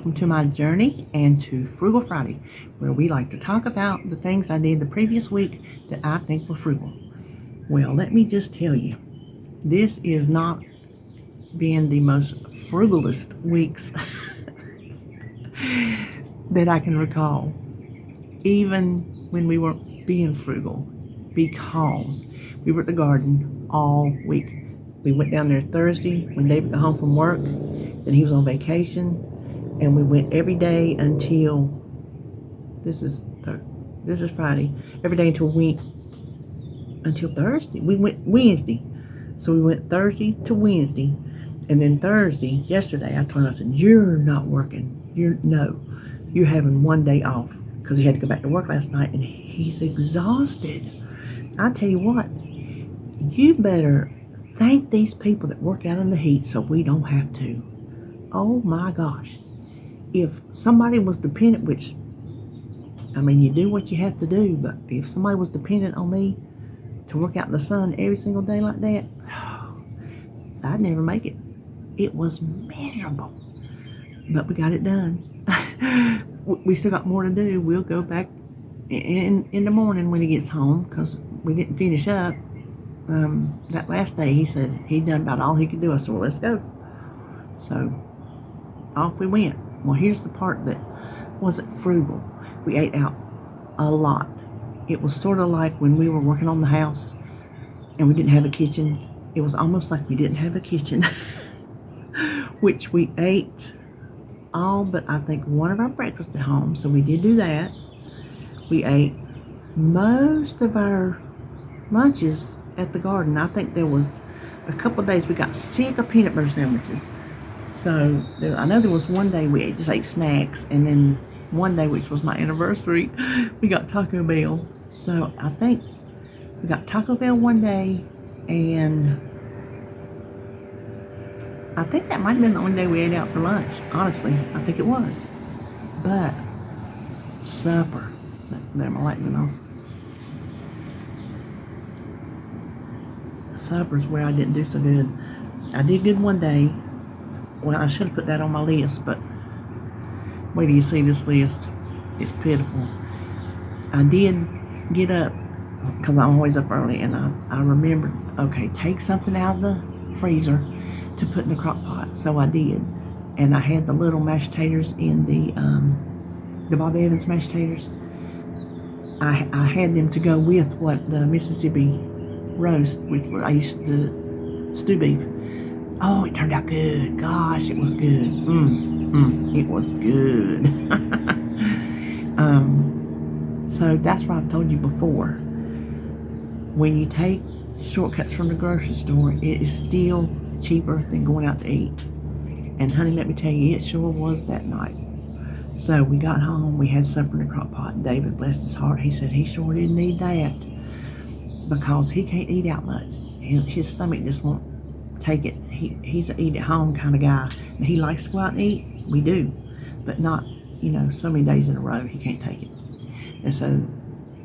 welcome to my journey and to Frugal Friday, where we like to talk about the things I did the previous week that I think were frugal. Well, let me just tell you, this is not being the most frugalest weeks that I can recall, even when we weren't being frugal, because we were at the garden all week. We went down there Thursday when David got home from work, then he was on vacation, and we went every day until, this is Friday, every day until Thursday. We went Wednesday. So we went Thursday to Wednesday, and then Thursday, yesterday, I told him, I said, you're not working. You're having one day off, because he had to go back to work last night, and he's exhausted. I tell you what, you better thank these people that work out in the heat so we don't have to. Oh my gosh. If somebody was dependent, which, I mean, you do what you have to do, but if somebody was dependent on me to work out in the sun every single day like that, I'd never make it. It was miserable. But we got it done. We still got more to do. We'll go back in the morning when he gets home, because we didn't finish up. That last day, he said he'd done about all he could do. I said, well, let's go. So off we went. Well, here's the part that wasn't frugal. We ate out a lot. It was sort of like when we were working on the house and we didn't have a kitchen. It was almost like we didn't have a kitchen, which we ate all but I think one of our breakfasts at home. So we did do that. We ate most of our lunches at the garden. I think there was a couple of days we got sick of peanut butter sandwiches. So I know there was one day we just ate snacks, and then one day, which was my anniversary, we got Taco Bell. So I think we got Taco Bell one day, and I think that might have been the only day we ate out for lunch. Honestly, I think it was. But supper, there my light went off. Supper's where I didn't do so good. I did good one day. Well, I should have put that on my list, but wait till you see this list. It's pitiful. I did get up, because I'm always up early, and I remembered, okay, take something out of the freezer to put in the crock pot. So I did. And I had the little mashed taters in the Bob Evans mashed taters. I had them to go with what the Mississippi roast, which I used to stew beef. Oh, it turned out good. Gosh, it was good. It was good. So that's what I've told you before. When you take shortcuts from the grocery store, it is still cheaper than going out to eat. And honey, let me tell you, it sure was that night. So we got home, we had supper in the crock pot. David, bless his heart, he said he sure didn't need that, because he can't eat out much. His stomach just won't take it. He's an eat at home kind of guy. And he likes to go out and eat. We do, but not, so many days in a row. He can't take it. And so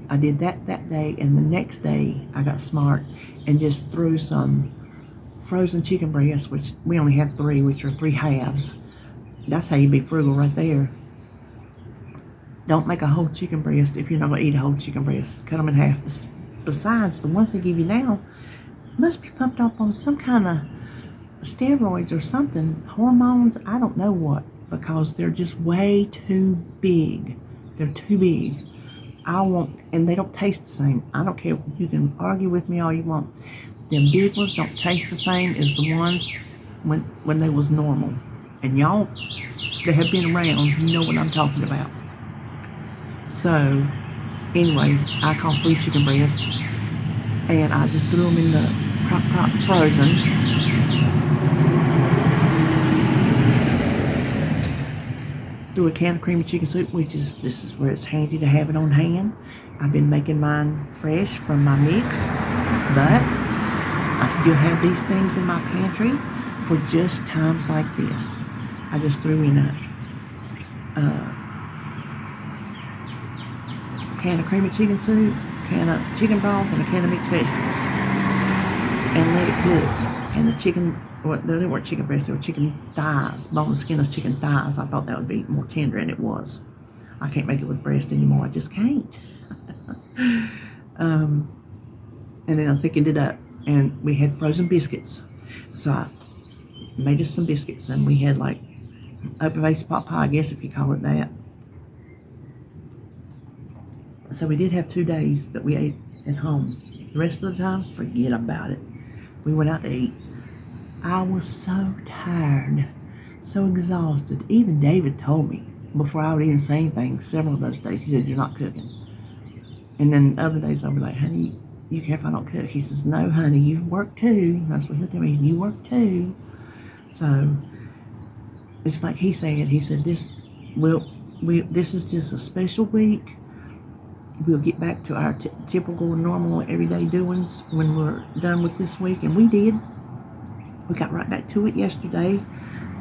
I did that day, and the next day I got smart and just threw some frozen chicken breasts, which we only have 3, which are 3 halves. That's how you be frugal right there. Don't make a whole chicken breast if you're not going to eat a whole chicken breast. Cut them in half. Besides, the ones they give you now must be pumped up on some kind of steroids or something, hormones, I don't know what, because they're just way too big. They're too big. And they don't taste the same. I don't care. You can argue with me all you want. Them big ones don't taste the same as the ones when they was normal. And y'all that have been around, you know what I'm talking about. So, anyway, I call 3 chicken breasts, and I just threw them in the crock pot frozen. Threw a can of creamy chicken soup, this is where it's handy to have it on hand. I've been making mine fresh from my mix, but I still have these things in my pantry for just times like this. I just threw in a can of creamy chicken soup, can of chicken broth, and a can of mixed vegetables, and let it cook. And the chicken Well, they weren't chicken breasts, they were chicken thighs, boneless, skinless chicken thighs. I thought that would be more tender, and it was. I can't make it with breast anymore. I just can't. And then I thickened it up, and we had frozen biscuits. So I made us some biscuits, and we had like open-faced pot pie, I guess if you call it that. So we did have 2 days that we ate at home. The rest of the time, forget about it. We went out to eat. I was so tired, so exhausted. Even David told me before I would even say anything, several of those days, he said, "You're not cooking." And then other days I'll be like, "Honey, you care if I don't cook?" He says, "No, honey, you work too." That's what he'll tell me. "You work too." So it's like he said, this is just a special week. We'll get back to our typical, normal, everyday doings when we're done with this week. And we did. We got right back to it yesterday.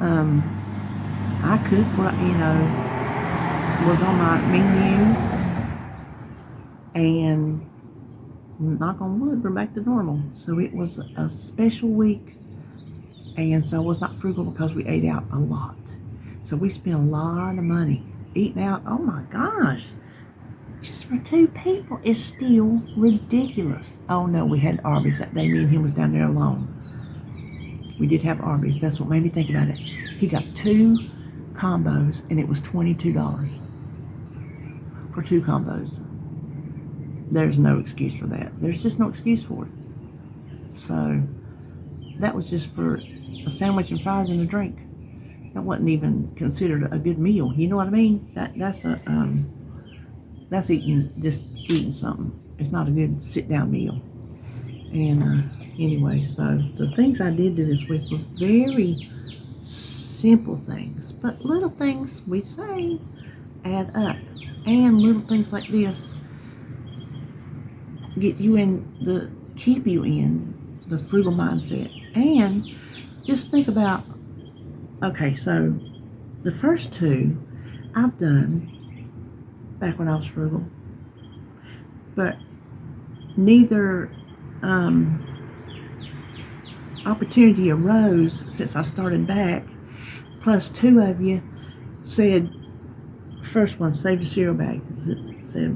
I cooked what, was on my menu. And knock on wood, we're back to normal. So it was a special week. And so it was not frugal because we ate out a lot. So we spent a lot of money eating out. Oh my gosh. Just for 2 people is still ridiculous. Oh no, we had Arby's that day. Me and him was down there alone. We did have Arby's. That's what made me think about it. He got 2 combos, and it was $22 for 2 combos. There's no excuse for that. There's just no excuse for it. So that was just for a sandwich and fries and a drink. That wasn't even considered a good meal. You know what I mean? That's eating something. It's not a good sit-down meal. And anyway, so the things I did this week were very simple things, but little things we say add up. And little things like this keep you in the frugal mindset. And just think about, okay, so the first 2 I've done back when I was frugal, but neither opportunity arose since I started back. Plus 2 of you said, first one saved a cereal bag. Said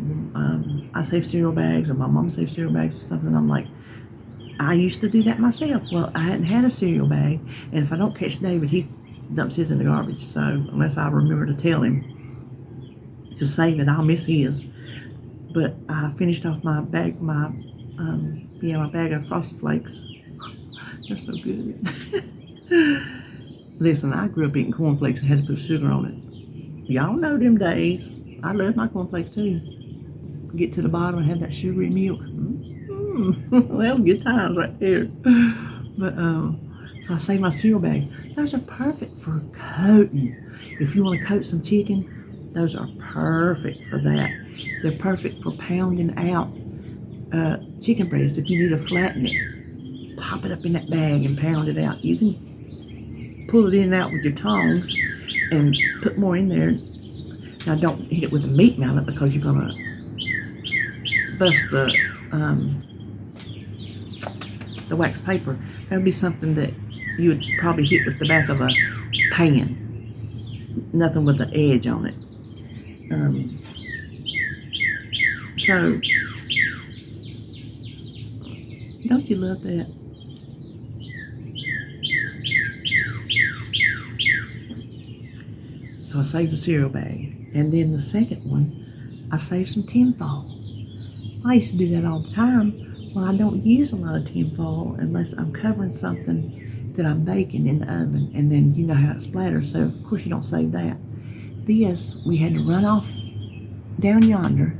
I saved cereal bags, or my mom saved cereal bags or something. I'm like, I used to do that myself. Well, I hadn't had a cereal bag, and if I don't catch David, he dumps his in the garbage. So unless I remember to tell him to save it, I'll miss his. But I finished off my bag, my bag of Frosted Flakes. They're so good. Listen, I grew up eating cornflakes and had to put sugar on it. Y'all know them days. I love my cornflakes too. Get to the bottom and have that sugary milk. Well, good times right there. But so I saved my cereal bag. Those are perfect for coating. If you want to coat some chicken, those are perfect for that. They're perfect for pounding out chicken breast. If you need to flatten it, pop it up in that bag and pound it out. You can pull it in and out with your tongs and put more in there. Now don't hit it with the meat mallet because you're gonna bust the wax paper. That would be something that you would probably hit with the back of a pan. Nothing with the edge on it. So don't you love that? So I saved the cereal bag. And then the second one, I saved some tinfoil. I used to do that all the time. Well, I don't use a lot of tinfoil unless I'm covering something that I'm baking in the oven. And then you know how it splatters, so of course you don't save that. This, we had to run off down yonder,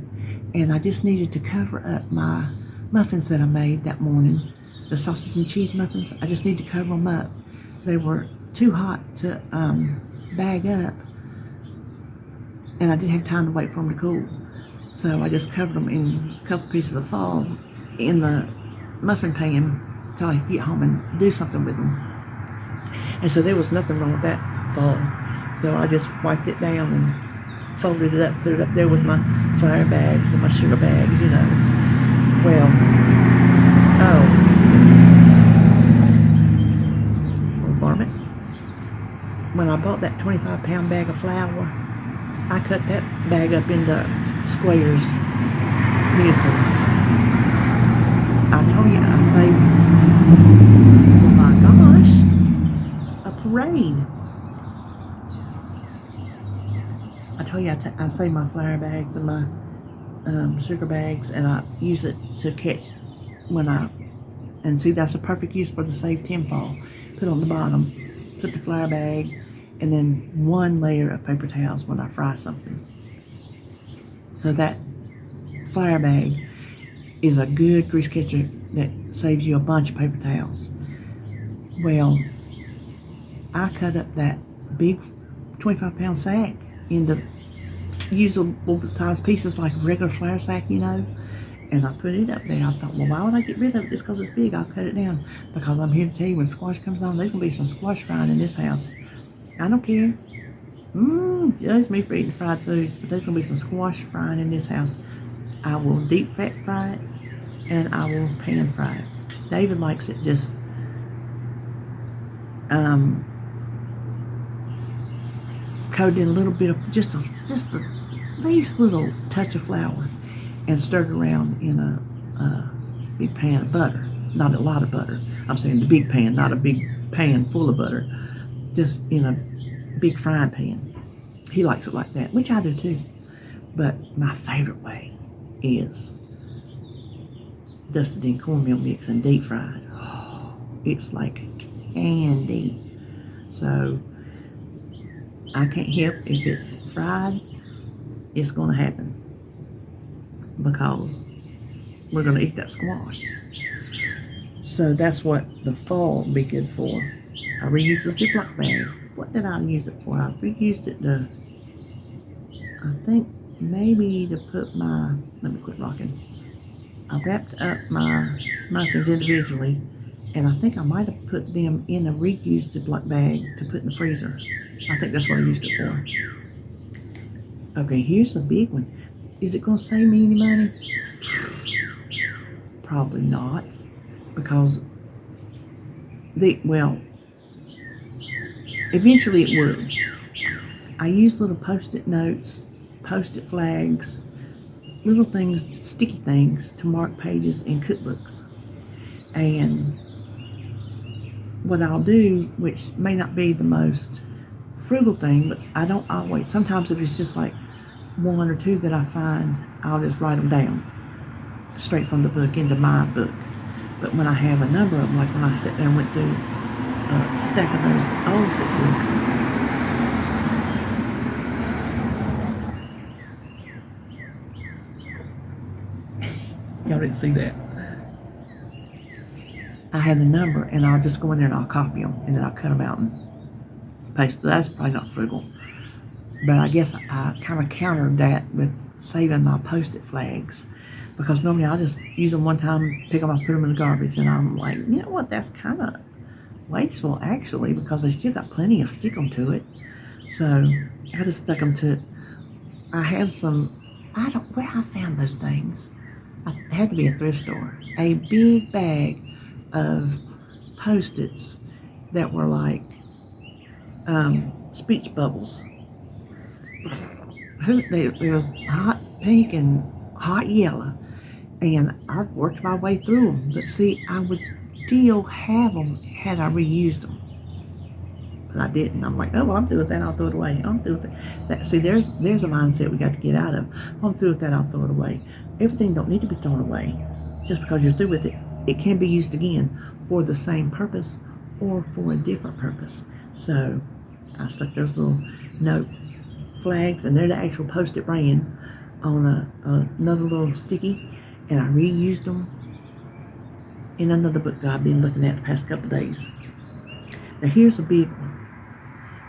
and I just needed to cover up my muffins that I made that morning. The sausage and cheese muffins, I just need to cover them up. They were too hot to bag up, and I didn't have time to wait for them to cool. So I just covered them in a couple pieces of foil in the muffin pan until I could get home and do something with them. And so there was nothing wrong with that foil. So I just wiped it down and folded it up, put it up there with my flour bags and my sugar bags, you know. Well, when I bought that 25-pound bag of flour, I cut that bag up into squares. Listen, I told you I saved, oh my gosh, a parade. I told you I save my flour bags and my sugar bags, and I use it to catch and see, that's a perfect use for the save tinfoil. Put on the bottom, put the flour bag, and then one layer of paper towels when I fry something. So that flour bag is a good grease catcher that saves you a bunch of paper towels. Well, I cut up that big 25-pound sack into usable size pieces like a regular flour sack, and I put it up there. I thought, well, why would I get rid of it just because it's big? I'll cut it down, because I'm here to tell you, when squash comes on, there's going to be some squash frying in this house. I don't care. Judge me for eating fried foods, but there's going to be some squash frying in this house. I will deep fat fry it, and I will pan fry it. David likes it just coated in a little bit of just the least little touch of flour, and stirred around in a big pan of butter. Not a lot of butter. I'm saying the big pan, not a big pan full of butter. Just in a big frying pan. He likes it like that, which I do too. But my favorite way is dusted in cornmeal mix and deep fried. Oh, it's like candy. So I can't help if it's fried, it's going to happen, because we're going to eat that squash. So that's what the fall will be good for. I reused the Ziploc bag. What did I use it for? I reused it to, I think maybe to put my, let me quit rocking. I wrapped up my muffins individually, and I think I might have put them in a reused Ziploc bag to put in the freezer. I think that's what I used it for. Okay, here's the big one. Is it going to save me any money? Probably not, because eventually it would. I use little post-it notes, post-it flags, little things, sticky things to mark pages in cookbooks. And what I'll do, which may not be the most frugal thing, but I don't always, sometimes if it's just like one or two that I find, I'll just write them down straight from the book into my book. But when I have a number of them, like when I sat there and went through a stack of those old cookbooks, y'all didn't see that. I had a number, and I'll just go in there and I'll copy them, and then I'll cut them out and paste. So that's probably not frugal. But I guess I kind of countered that with saving my post-it flags, because normally I'll just use them one time, pick them up, put them in the garbage, and I'm like, you know what, that's kind of wasteful actually, because they still got plenty of stick them to it. So I just stuck them to it. I have some, I don't, where I found those things. It had to be a thrift store. A big bag of Post-its that were like speech bubbles. It was hot pink and hot yellow, and I've worked my way through them. But see, I would still have them had I reused them, but I didn't. I'm like, oh, well, I'm through with that, I'll throw it away. I'm through with that. See, there's a mindset we got to get out of. I'm through with that, I'll throw it away. Everything don't need to be thrown away just because you're through with it. It can be used again for the same purpose or for a different purpose. So I stuck those little note flags, and they're the actual Post-it brand, on another little sticky, and I reused them in another book that I've been looking at the past couple of days. Now here's a big one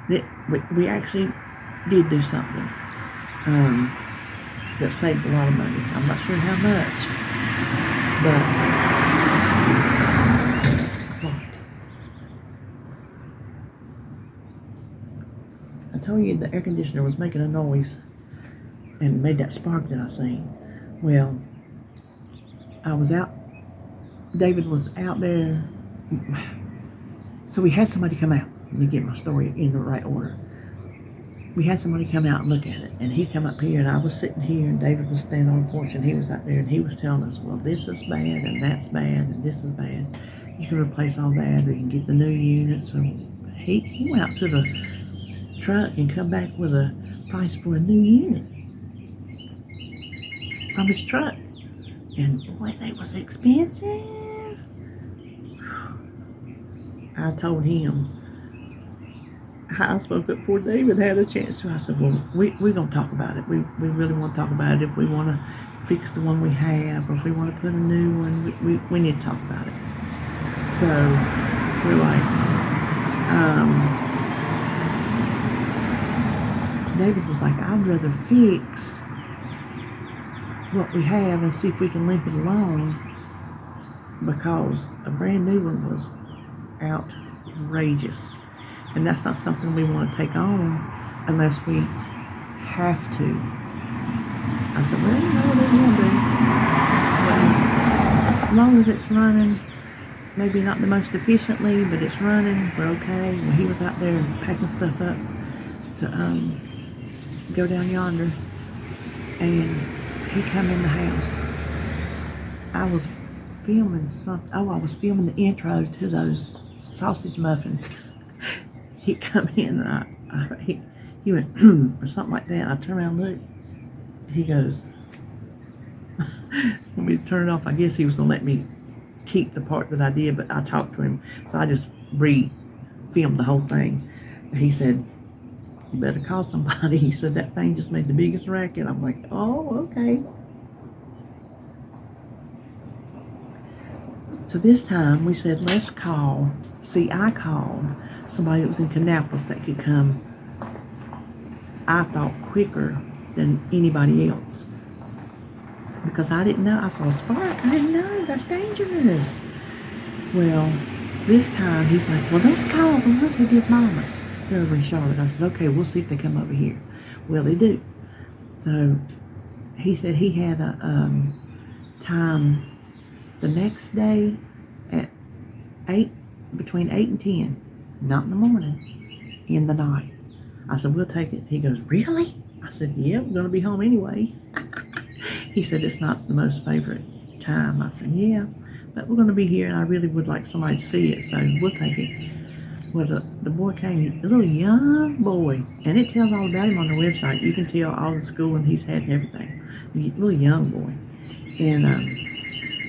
that we actually did do something that saved a lot of money. I'm not sure how much, but I told you the air conditioner was making a noise and made that spark that I seen. Well, I was out, David was out there, so we had somebody come out. let me get my story in the right order. We had somebody come out and look at it, and he come up here, and I was sitting here, and David was standing on the porch, and he was out there, and he was telling us, well, this is bad, and that's bad, and this is bad. You can replace all that, or you can get the new unit. So he went out to the truck and come back with a price for a new unit from his truck. And boy, they was expensive. I told him, I spoke up before David had a chance to. I said, well, we're going to talk about it. We really want to talk about it. If we want to fix the one we have, or if we want to put a new one, we need to talk about it. So we're like, David was like, I'd rather fix what we have and see if we can limp it along, because a brand new one was outrageous. And that's not something we want to take on unless we have to. I said, well, you know what they want to do. Well, as long as it's running, maybe not the most efficiently, but it's running, we're okay. Well, he was out there packing stuff up to go down yonder, and he come in the house. I was filming something. Oh, I was filming the intro to those sausage muffins. He come in, and he went, or something like that. I turned around and looked. He goes, when we turned it off, I guess he was going to let me keep the part that I did, but I talked to him, so I just re-filmed the whole thing. He said, you better call somebody. He said, that thing just made the biggest racket. I'm like, oh, okay. So this time we said, let's call. See, I called somebody that was in Kannapolis that could come, I thought, quicker than anybody else. Because I didn't know. I saw a spark. I didn't know. That's dangerous. Well, this time he's like, well, let's call the ones who did Maness. They're over in Charlotte. I said, okay, we'll see if they come over here. Well, they do. So he said he had a time the next day at 8, between 8 and 10. Not in the morning, in the night. I said, we'll take it. He goes, really? I said, yeah, we're going to be home anyway. He said, it's not the most favorite time. I said, yeah, but we're going to be here, and I really would like somebody to see it, so we'll take it. Well, the boy came, a little young boy, and it tells all about him on the website. You can tell all the schooling he's had and everything. A little young boy. And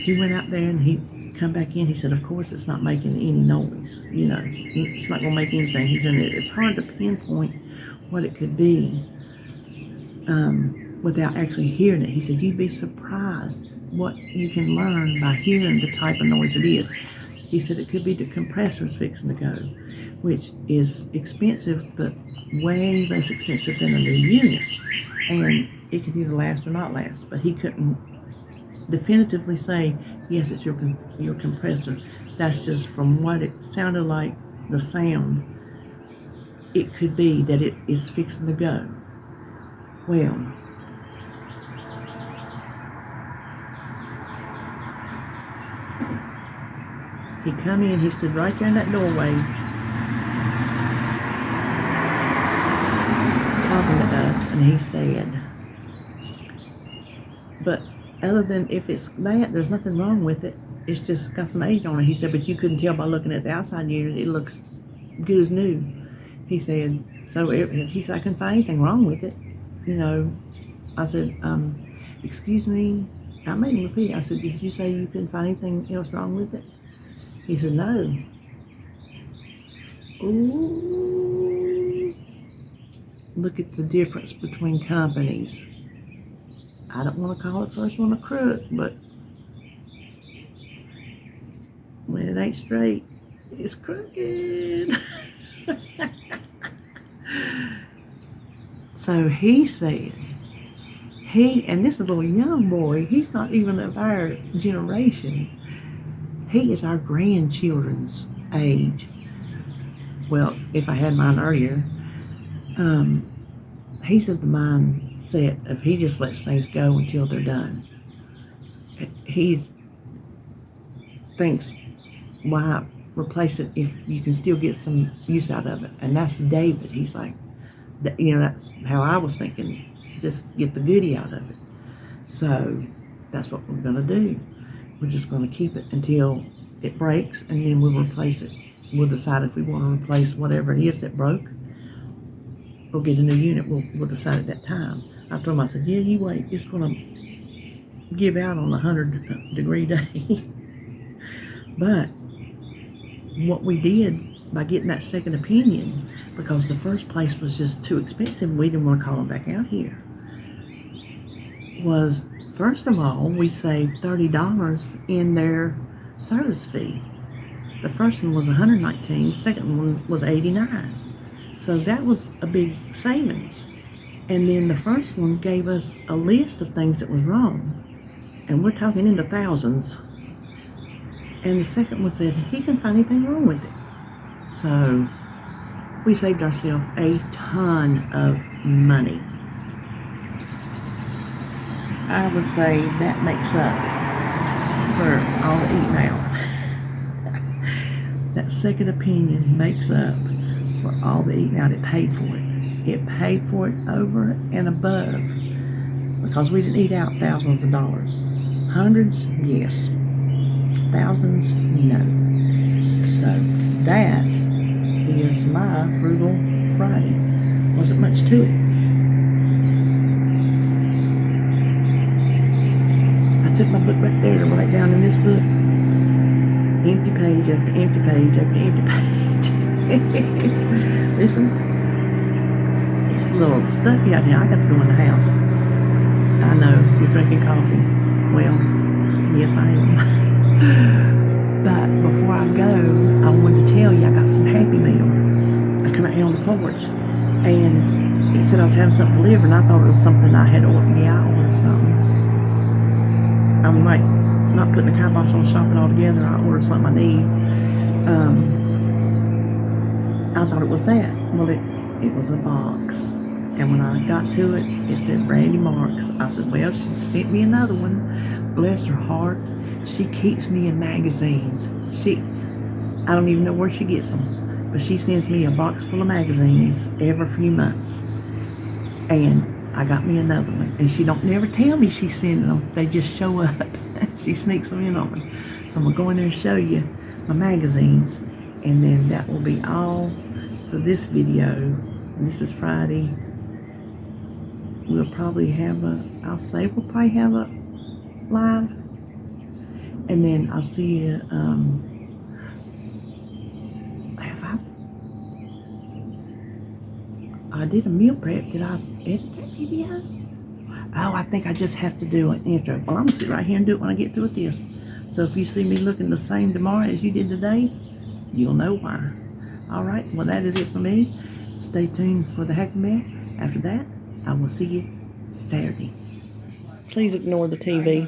he went out there, and he come back in. He said, of course, it's not making any noise. You know, it's not going to make anything. He said, it's hard to pinpoint what it could be without actually hearing it. He said, you'd be surprised what you can learn by hearing the type of noise it is. He said it could be the compressors fixing to go, which is expensive, but way less expensive than a new unit. And it could either last or not last, but he couldn't definitively say, yes, it's your compressor. That's just from what it sounded like, the sound. It could be that it is fixing to go. Well, he come in, he stood right there in that doorway, talking to us, and he said, but other than if it's that, there's nothing wrong with it. It's just got some age on it. He said, but you couldn't tell by looking at the outside unit. It looks good as new. He said, so he said, I couldn't find anything wrong with it. You know, I said, excuse me. I made him repeat. I said, did you say you couldn't find anything else wrong with it? He said, no. Ooh. Look at the difference between companies. I don't want to call the first one a crook, but when it ain't straight, it's crooked. So he said, and this is a little young boy, he's not even of our generation. He is our grandchildren's age. Well, if I had mine earlier, he's of the mindset of he just lets things go until they're done. He thinks, why replace it if you can still get some use out of it. And that's David. He's like, that's how I was thinking. Just get the goodie out of it. So that's what we're gonna do. We're just gonna keep it until it breaks, and then we'll replace it. We'll decide if we want to replace whatever it is that broke. We'll get a new unit. We'll decide at that time. I told him, I said, yeah, you wait. It's gonna give out on a 100-degree day. But what we did by getting that second opinion, because the first place was just too expensive, we didn't want to call them back out here, was, first of all, we saved $30 in their service fee. The first one was $119, the second one was $89. So that was a big savings. And then the first one gave us a list of things that was wrong. And we're talking in the thousands. And the second one said he couldn't find anything wrong with it. So we saved ourselves a ton of money. I would say that makes up for all the eating out. That second opinion makes up for all the eating out. It paid for it. It paid for it over and above, because we didn't eat out thousands of dollars. Hundreds, yes. Thousands, no. So that is my Frugal Friday. Wasn't much to it. I took my book right there and write down in this book, empty page after empty page after empty page. Listen, it's a little stuffy out here. I got to go in the house. I know, you're drinking coffee. Well, yes I am. But before I go, I wanted to tell you I got some Happy Meal. I come out here on the porch, and he said I was having something delivered, and I thought it was something I had ordered. Yeah, I ordered something. I'm like not putting the kibosh on shopping altogether. I ordered something I need. I thought it was that. Well, it was a box. And when I got to it, it said Brandy Marks. I said, well, she sent me another one. Bless her heart. She keeps me in magazines. I don't even know where she gets them, but she sends me a box full of magazines every few months. And I got me another one. And she don't never tell me she's sending them. They just show up. She sneaks them in on me. So I'm going to go in there and show you my magazines. And then that will be all for this video. And this is Friday. We'll probably have we'll probably have a live. And then I'll see you, I did a meal prep. Did I edit that video? Oh, I think I just have to do an intro. Well, I'm going to sit right here and do it when I get through with this. So if you see me looking the same tomorrow as you did today, you'll know why. All right, well, that is it for me. Stay tuned for the Happy Meal. After that, I will see you Saturday. Please ignore the TV.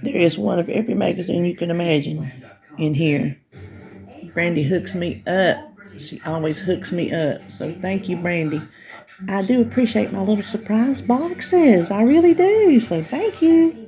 There is one of every magazine you can imagine in here. Brandy hooks me up. She always hooks me up. So thank you, Brandy. I do appreciate my little surprise boxes. I really do. So thank you.